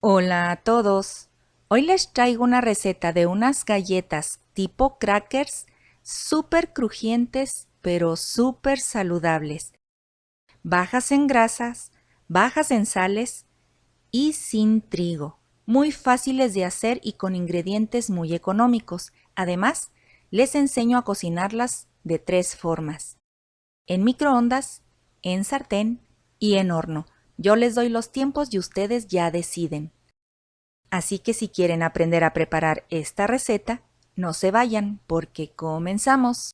Hola a todos. Hoy les traigo una receta de unas galletas tipo crackers súper crujientes pero súper saludables, bajas en grasas, bajas en sales y sin trigo. Muy fáciles de hacer y con ingredientes muy económicos. Además, les enseño a cocinarlas de 3 formas: en microondas, en sartén y en horno. Yo les doy los tiempos y ustedes ya deciden. Así que si quieren aprender a preparar esta receta, no se vayan porque comenzamos.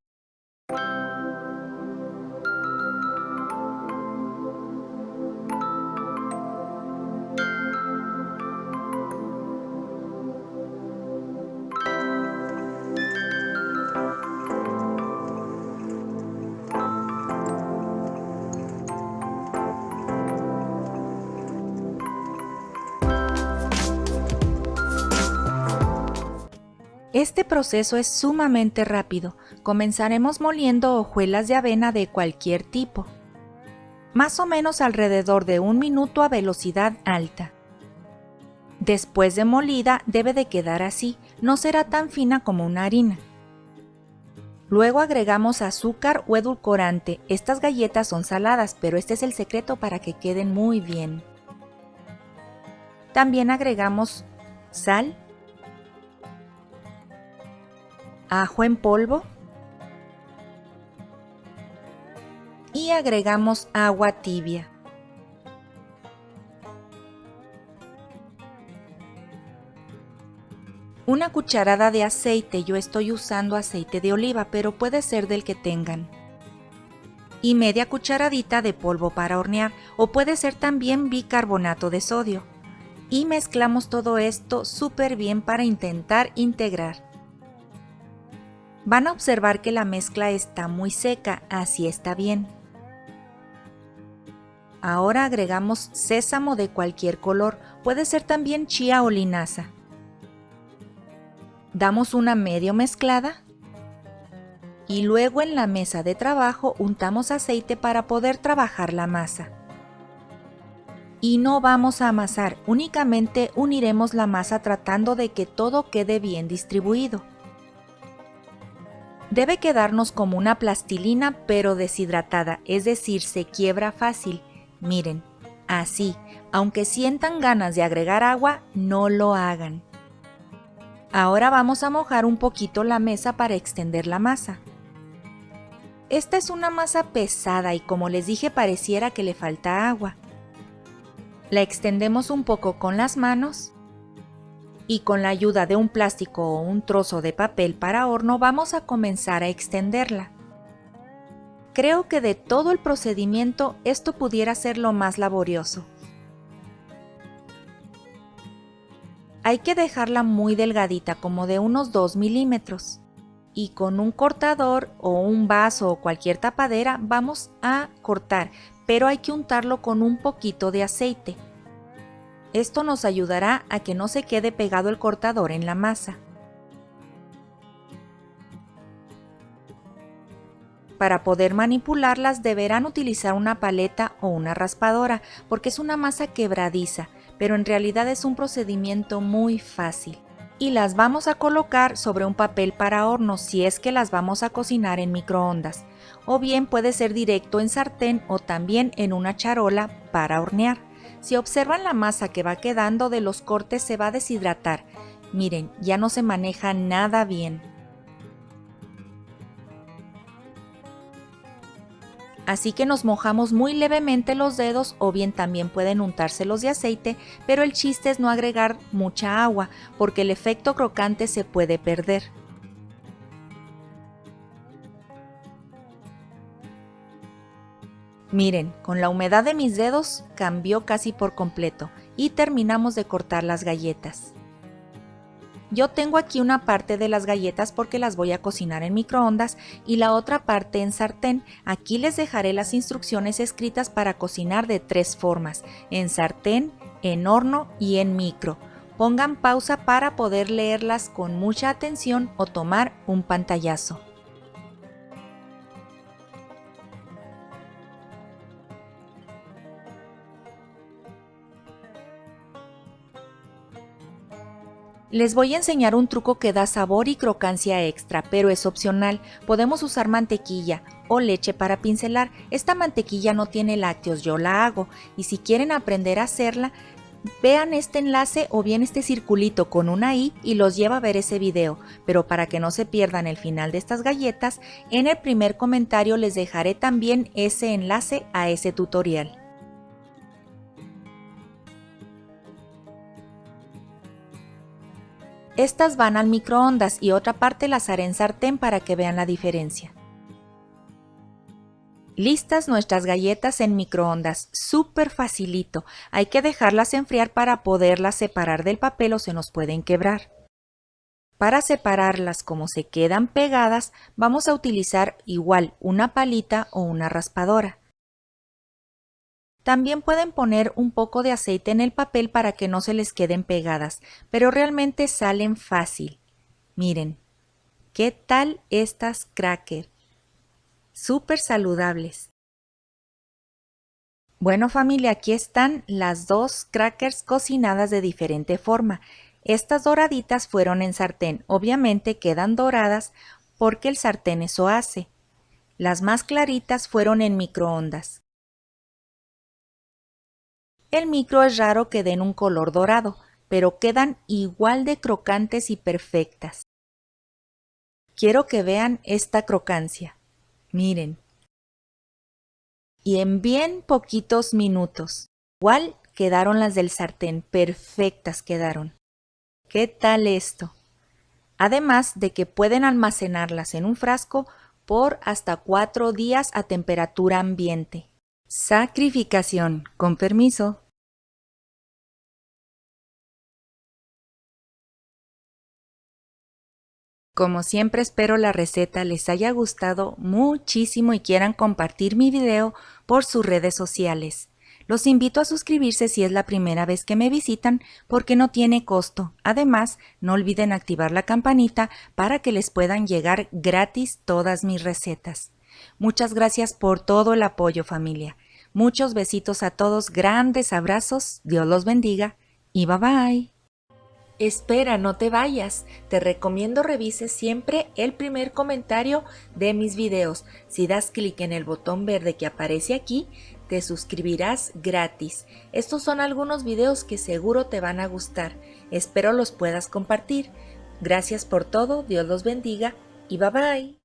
Este proceso es sumamente rápido. Comenzaremos moliendo hojuelas de avena de cualquier tipo, más o menos alrededor de 1 minuto a velocidad alta. Después de molida debe de quedar así, no será tan fina como una harina. Luego agregamos azúcar o edulcorante. Estas galletas son saladas, pero este es el secreto para que queden muy bien. También agregamos sal, ajo en polvo y agregamos agua tibia. Una cucharada de aceite, yo estoy usando aceite de oliva, pero puede ser del que tengan. Y media cucharadita de polvo para hornear, o puede ser también bicarbonato de sodio. Y mezclamos todo esto súper bien para intentar integrar. Van a observar que la mezcla está muy seca, así está bien. Ahora agregamos sésamo de cualquier color, puede ser también chía o linaza. Damos una medio mezclada y luego en la mesa de trabajo untamos aceite para poder trabajar la masa. Y no vamos a amasar, únicamente uniremos la masa tratando de que todo quede bien distribuido. Debe quedarnos como una plastilina pero deshidratada, es decir, se quiebra fácil. Miren, así, aunque sientan ganas de agregar agua, no lo hagan. Ahora vamos a mojar un poquito la mesa para extender la masa. Esta es una masa pesada y como les dije pareciera que le falta agua. La extendemos un poco con las manos y con la ayuda de un plástico o un trozo de papel para horno vamos a comenzar a extenderla. Creo que de todo el procedimiento esto pudiera ser lo más laborioso. Hay que dejarla muy delgadita, como de unos 2 milímetros. Y con un cortador o un vaso o cualquier tapadera vamos a cortar, pero hay que untarlo con un poquito de aceite. Esto nos ayudará a que no se quede pegado el cortador en la masa. Para poder manipularlas deberán utilizar una paleta o una raspadora, porque es una masa quebradiza, pero en realidad es un procedimiento muy fácil. Y las vamos a colocar sobre un papel para horno si es que las vamos a cocinar en microondas, o bien puede ser directo en sartén o también en una charola para hornear. Si observan la masa que va quedando de los cortes se va a deshidratar. Miren, ya no se maneja nada bien. Así que nos mojamos muy levemente los dedos o bien también pueden untárselos de aceite, pero el chiste es no agregar mucha agua porque el efecto crocante se puede perder. Miren, con la humedad de mis dedos cambió casi por completo y terminamos de cortar las galletas. Yo tengo aquí una parte de las galletas porque las voy a cocinar en microondas y la otra parte en sartén. Aquí les dejaré las instrucciones escritas para cocinar de 3 formas: en sartén, en horno y en micro. Pongan pausa para poder leerlas con mucha atención o tomar un pantallazo. Les voy a enseñar un truco que da sabor y crocancia extra, pero es opcional. Podemos usar mantequilla o leche para pincelar. Esta mantequilla no tiene lácteos, yo la hago. Y si quieren aprender a hacerla, vean este enlace o bien este circulito con una i y los lleva a ver ese video. Pero para que no se pierdan el final de estas galletas, en el primer comentario les dejaré también ese enlace a ese tutorial. Estas van al microondas y otra parte las haré en sartén para que vean la diferencia. Listas nuestras galletas en microondas, súper facilito. Hay que dejarlas enfriar para poderlas separar del papel o se nos pueden quebrar. Para separarlas como se quedan pegadas, vamos a utilizar igual una palita o una raspadora. También pueden poner un poco de aceite en el papel para que no se les queden pegadas, pero realmente salen fácil. Miren, ¿qué tal estas crackers? Súper saludables. Bueno familia, aquí están las dos crackers cocinadas de diferente forma. Estas doraditas fueron en sartén, obviamente quedan doradas porque el sartén eso hace. Las más claritas fueron en microondas. El micro es raro que den un color dorado, pero quedan igual de crocantes y perfectas. Quiero que vean esta crocancia. Miren. Y en bien poquitos minutos. Igual quedaron las del sartén, perfectas quedaron. ¿Qué tal esto? Además de que pueden almacenarlas en un frasco por hasta 4 días a temperatura ambiente. Sacrificación, con permiso. Como siempre espero la receta les haya gustado muchísimo y quieran compartir mi video por sus redes sociales. Los invito a suscribirse si es la primera vez que me visitan porque no tiene costo. Además, no olviden activar la campanita para que les puedan llegar gratis todas mis recetas. Muchas gracias por todo el apoyo familia. Muchos besitos a todos, grandes abrazos, Dios los bendiga y bye bye. Espera, no te vayas. Te recomiendo revises siempre el primer comentario de mis videos. Si das clic en el botón verde que aparece aquí, te suscribirás gratis. Estos son algunos videos que seguro te van a gustar. Espero los puedas compartir. Gracias por todo, Dios los bendiga y bye bye.